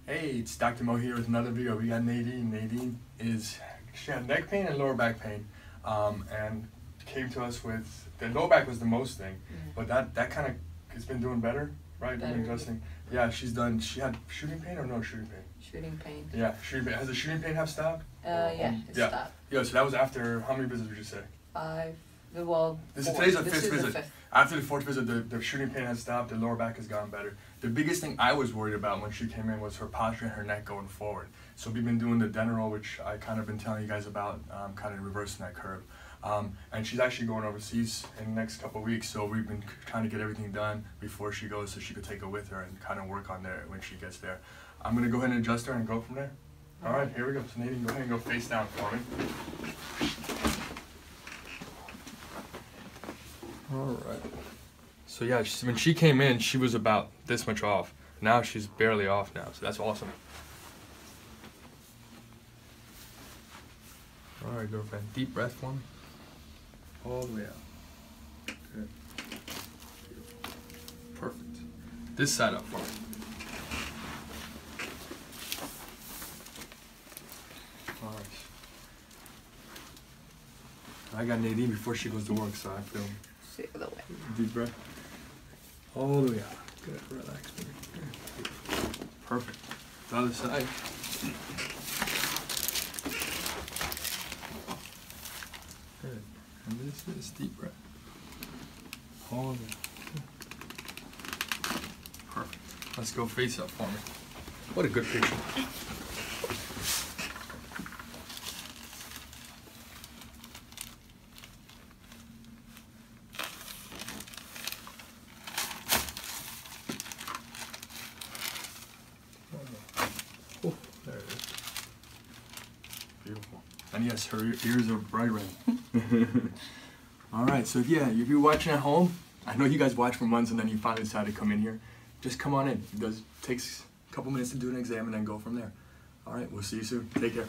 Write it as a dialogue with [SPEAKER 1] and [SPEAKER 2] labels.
[SPEAKER 1] Hey, it's Dr. Mo here with another video. We got Nadine. She had neck pain and lower back pain, and came to us with, the lower back was the most thing, but that kind of has been doing better, right?
[SPEAKER 2] Better.
[SPEAKER 1] Adjusting. Yeah, she had shooting pain or no shooting pain?
[SPEAKER 2] Shooting pain.
[SPEAKER 1] Yeah, shooting pain. Has the shooting pain have stopped?
[SPEAKER 2] Yeah, it stopped.
[SPEAKER 1] Yeah, so that was after, how many visits would you say?
[SPEAKER 2] 5. Well,
[SPEAKER 1] Today's the
[SPEAKER 2] this
[SPEAKER 1] fifth
[SPEAKER 2] is
[SPEAKER 1] visit.
[SPEAKER 2] the 5th.
[SPEAKER 1] After the 4th visit, the shooting pain has stopped, the lower back has gotten better. The biggest thing I was worried about when she came in was her posture and her neck going forward. So we've been doing the Deneral, which I kind of been telling you guys about, kind of reversing that curve. And she's actually going overseas in the next couple of weeks, so we've been trying to get everything done before she goes so she could take it with her and kind of work on there when she gets there. I'm going to go ahead and adjust her and go from there. All right, here we go. So Nadine, go ahead and go face down for me. All right. So yeah, when she came in, she was about this much off. Now she's barely off now, so that's awesome. All right, girlfriend, deep breath for me. All the way out. Good. Perfect. This side up for me. All right. I got Nadine before she goes to work, so I feel.
[SPEAKER 2] The other way.
[SPEAKER 1] Deep breath. All the way out. Good. Relax, baby. Good. Perfect. The other side. Good. And this is deep breath. All the way out. Perfect. Let's go face up for me. What a good picture. Oh, there it is. Beautiful. And yes, her ears are bright red. Alright, so yeah, if you're watching at home, I know you guys watch for months and then you finally decide to come in here, just come on in. It takes a couple minutes to do an exam and then go from there. Alright, we'll see you soon. Take care.